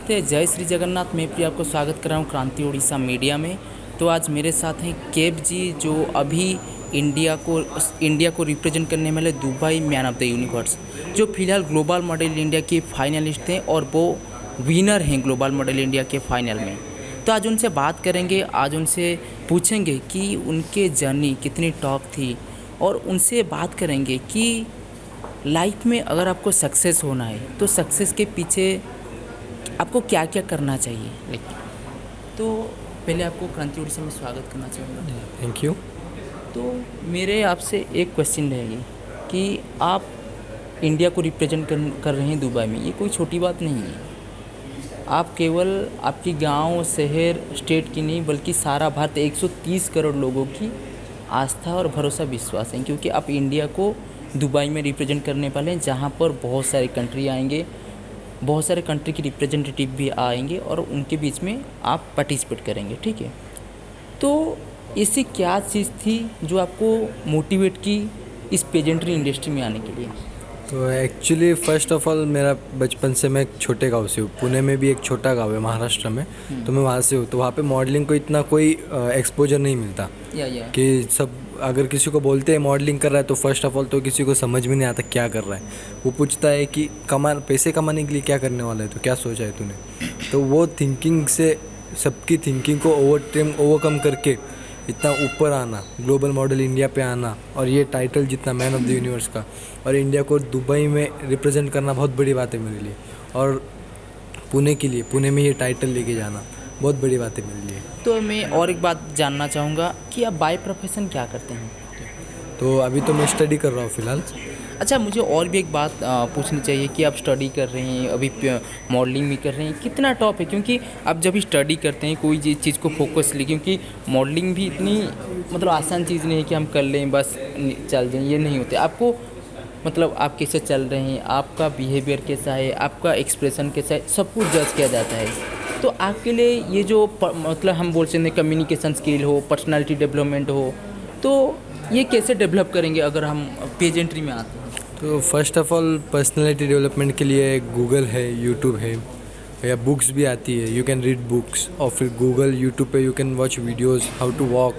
नमस्ते, जय श्री जगन्नाथ। मैं प्रिय आपको स्वागत कर रहा हूँ क्रांति उड़ीसा मीडिया में। तो आज मेरे साथ हैं केब जी, जो अभी इंडिया को रिप्रेजेंट करने वाले Dubai man of the universe, जो फिलहाल ग्लोबल मॉडल इंडिया के फाइनलिस्ट हैं और वो विनर हैं ग्लोबल मॉडल इंडिया के फाइनल में। तो आज उनसे बात करेंगे, आज उनसे पूछेंगे कि उनके जर्नी कितनी टॉप थी, और उनसे बात करेंगे कि लाइफ में अगर आपको सक्सेस होना है तो सक्सेस के पीछे आपको क्या क्या करना चाहिए। लेकिन तो पहले आपको क्रांति उड़ीसा में स्वागत करना चाहूँगा। Thank you. तो मेरे आपसे एक क्वेश्चन रहेगी कि आप इंडिया को रिप्रेजेंट कर रहे हैं दुबई में, ये कोई छोटी बात नहीं है। आप केवल आपकी गांव, शहर, स्टेट की नहीं बल्कि सारा भारत 130 करोड़ लोगों की आस्था और भरोसा, विश्वास है, क्योंकि आप इंडिया को दुबई में रिप्रेजेंट करने वाले हैं, जहाँ पर बहुत सारे कंट्री आएंगे, बहुत सारे कंट्री के रिप्रेजेंटेटिव भी आएंगे और उनके बीच में आप पार्टिसिपेट करेंगे, ठीक है। तो ऐसी क्या चीज़ थी जो आपको मोटिवेट की इस पेजेंट्री इंडस्ट्री में आने के लिए? तो एक्चुअली फ़र्स्ट ऑफ ऑल मेरा बचपन से मैं एक छोटे गांव से हूँ। पुणे में भी एक छोटा गांव है महाराष्ट्र में, तो मैं वहाँ से हूँ। तो वहाँ पे मॉडलिंग को इतना कोई एक्सपोजर नहीं मिलता या कि सब अगर किसी को बोलते हैं मॉडलिंग कर रहा है तो फर्स्ट ऑफ ऑल तो किसी को समझ में नहीं आता क्या कर रहा है। वो पूछता है कि पैसे कमाने के लिए क्या करने वाला है, तो क्या सोचा है तूने। तो वो थिंकिंग से सबकी थिंकिंग को ओवरकम करके इतना ऊपर आना, ग्लोबल मॉडल इंडिया पे आना, और ये टाइटल जितना मैन ऑफ द यूनिवर्स का, और इंडिया को दुबई में रिप्रेजेंट करना बहुत बड़ी बात है मेरे लिए। और पुणे में ये टाइटल लेके जाना बहुत बड़ी बात है मेरे लिए। तो मैं और एक बात जानना चाहूँगा कि आप बाय प्रोफेशन क्या करते हैं? तो अभी तो मैं स्टडी कर रहा हूँ फ़िलहाल। अच्छा, मुझे और भी एक बात पूछनी चाहिए कि आप स्टडी कर रहे हैं, अभी मॉडलिंग भी कर रहे हैं, कितना टॉप है? क्योंकि आप जब स्टडी करते हैं कोई चीज़ को फोकस लिए, क्योंकि मॉडलिंग भी इतनी मतलब आसान चीज़ नहीं है कि हम कर लें बस चल जाएं, ये नहीं होते। आपको मतलब आप कैसे चल रहे हैं, आपका बिहेवियर कैसा है, आपका एक्सप्रेशन कैसा है, सब कुछ जज किया जाता है। तो आपके लिए ये जो मतलब हम बोल सकते हैं कम्युनिकेशन स्किल हो, पर्सनालिटी डेवलपमेंट हो, तो ये कैसे डेवलप करेंगे अगर हम पेजेंट्री में आते हैं? तो first of all personality development के लिए गूगल है, यूट्यूब है, या बुक्स भी आती है, यू कैन रीड बुक्स। और फिर गूगल, यूट्यूब पे you can watch videos how to walk.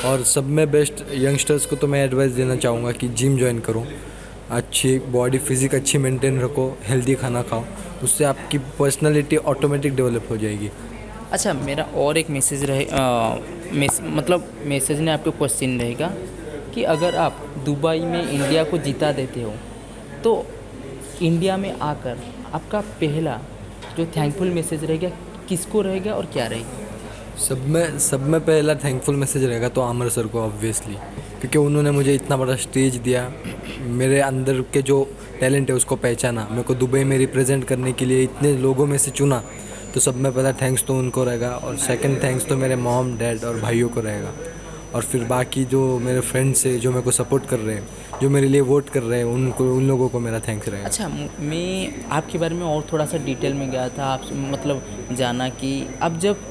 और सब में बेस्ट यंगस्टर्स को तो मैं एडवाइस देना चाहूँगा कि जिम ज्वाइन करो, अच्छी बॉडी फिजिक अच्छी मेंटेन रखो, हेल्दी खाना खाओ, उससे आपकी पर्सनैलिटी ऑटोमेटिक डेवलप हो जाएगी। अच्छा, मेरा और एक मैसेज मतलब मैसेज ने आपको क्वेश्चन रहेगा कि अगर आप दुबई में इंडिया को जिता देते हो तो इंडिया में आकर आपका पहला जो थैंकफुल मैसेज रहेगा किसको रहेगा और क्या रहेगा? सब में पहला थैंकफुल मैसेज रहेगा तो आमिर सर को, ऑब्वियसली, क्योंकि उन्होंने मुझे इतना बड़ा स्टेज दिया, मेरे अंदर के जो टैलेंट है उसको पहचाना, मेरे को दुबई में रिप्रेजेंट करने के लिए इतने लोगों में से चुना। तो सब में पहला थैंक्स तो उनको रहेगा, और सेकंड थैंक्स तो मेरे मॉम, डैड और भाइयों को रहेगा। और फिर बाकी जो मेरे फ्रेंड्स हैं जो मेरे को सपोर्ट कर रहे हैं, जो मेरे लिए वोट कर रहे हैं, उन लोगों को मेरा थैंक्स रहेगा। अच्छा, मैं आपके बारे में और थोड़ा सा डिटेल में गया था, आप मतलब जाना कि अब जब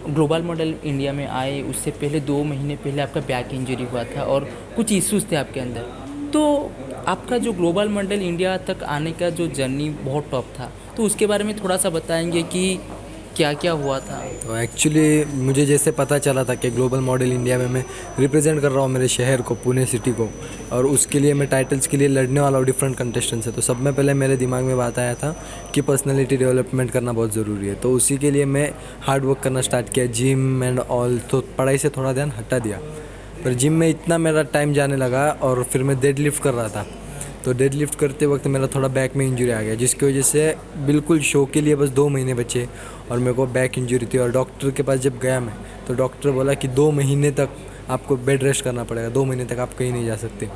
ग्लोबल मॉडल इंडिया में आए उससे पहले 2 महीने पहले आपका बैक इंजरी हुआ था और कुछ इश्यूज़ थे आपके अंदर। तो आपका जो ग्लोबल मॉडल इंडिया तक आने का जो जर्नी बहुत टॉप था, तो उसके बारे में थोड़ा सा बताएंगे कि क्या क्या हुआ था? तो एक्चुअली मुझे जैसे पता चला था कि ग्लोबल मॉडल इंडिया में मैं रिप्रेजेंट कर रहा हूँ मेरे शहर को, पुणे सिटी को, और उसके लिए मैं टाइटल्स के लिए लड़ने वाला हूँ डिफरेंट कंटेस्टेंट से। तो सब में पहले मेरे दिमाग में बात आया था कि पर्सनैलिटी डेवलपमेंट करना बहुत ज़रूरी है। तो उसी के लिए मैं हार्ड वर्क करना स्टार्ट किया, जिम एंड ऑल। तो पढ़ाई से थोड़ा ध्यान हटा दिया, पर जिम में इतना मेरा टाइम जाने लगा, और फिर मैं डेड लिफ्ट कर रहा था। तो डेड लिफ्ट करते वक्त मेरा थोड़ा बैक में इंजरी आ गया, जिसकी वजह से बिल्कुल शो के लिए बस 2 महीने बचे और मेरे को बैक इंजरी थी। और डॉक्टर के पास जब गया मैं, तो डॉक्टर बोला कि 2 महीने तक आपको बेड रेस्ट करना पड़ेगा, 2 महीने तक आप कहीं नहीं जा सकते।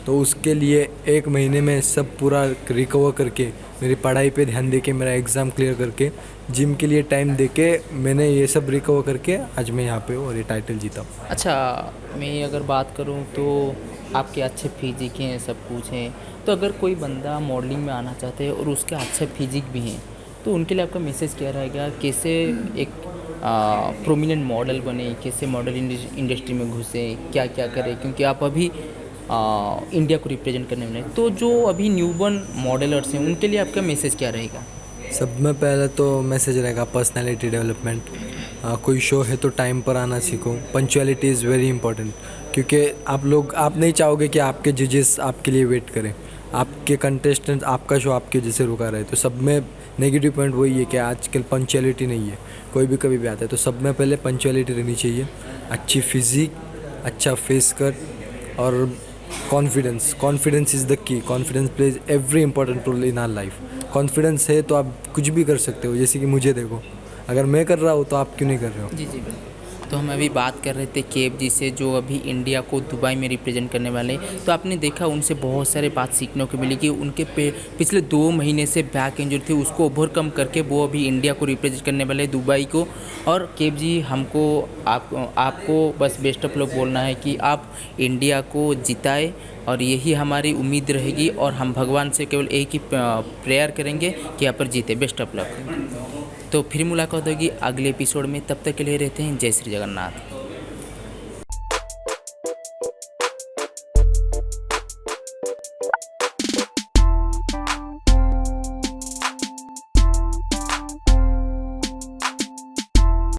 तो उसके लिए 1 महीने में सब पूरा रिकवर करके, मेरी पढ़ाई पे ध्यान देके, मेरा एग्ज़ाम क्लियर करके, जिम के लिए टाइम देके, मैंने ये सब रिकवर करके आज मैं यहाँ पे और ये टाइटल जीता हूँ। अच्छा, मैं अगर बात करूँ तो आपके अच्छे फिजिक हैं, सब कुछ हैं, तो अगर कोई बंदा मॉडलिंग में आना चाहते हैं और उसके अच्छे फिजिक भी हैं, तो उनके लिए आपका मैसेज क्या रहेगा? कैसे एक प्रोमिनेंट मॉडल बने, कैसे मॉडल इंडस्ट्री में घुसे, क्या क्या करें? क्योंकि आप अभी इंडिया को रिप्रेजेंट करने वाले हैं, तो जो अभी न्यूबॉर्न मॉडलर्स हैं उनके लिए आपका मैसेज क्या रहेगा? सब में पहले तो मैसेज रहेगा पर्सनालिटी डेवलपमेंट। कोई शो है तो टाइम पर आना सीखो। पंक्चुअलिटी इज़ वेरी इंपॉर्टेंट, क्योंकि आप नहीं चाहोगे कि आपके जजेस आपके लिए वेट करें, आपके कंटेस्टेंट आपका शो आपके वजह से रुका रहे। तो सब में नेगेटिव पॉइंट वही है कि आजकल पंक्चुअलिटी नहीं है, कोई भी कभी भी आता है। तो सब में पहले पंक्चुअलिटी रहनी चाहिए, अच्छी फिजिक, अच्छा फेस कट और confidence is the key. Confidence plays every important role in our life. Confidence है तो आप कुछ भी कर सकते हो। जैसे कि मुझे देखो, अगर मैं कर रहा हूँ तो आप क्यों नहीं कर रहे हो। जी जी बिल्कुल। तो हम अभी बात कर रहे थे केब जी से, जो अभी इंडिया को दुबई में रिप्रेजेंट करने वाले। तो आपने देखा उनसे बहुत सारे बात सीखने को मिली कि उनके पिछले 2 महीने से बैक इंजरी थी, उसको ओवरकम करके वो अभी इंडिया को रिप्रेजेंट करने वाले दुबई को। और केब जी, हमको आपको बस बेस्ट ऑफ लक बोलना है कि आप इंडिया को जिताए, और यही हमारी उम्मीद रहेगी। और हम भगवान से केवल एक ही प्रेयर करेंगे कि यहाँ पर जीते। Best of luck. तो फिर मुलाकात होगी अगले एपिसोड में, तब तक के लिए रहते हैं। जय श्री जगन्नाथ।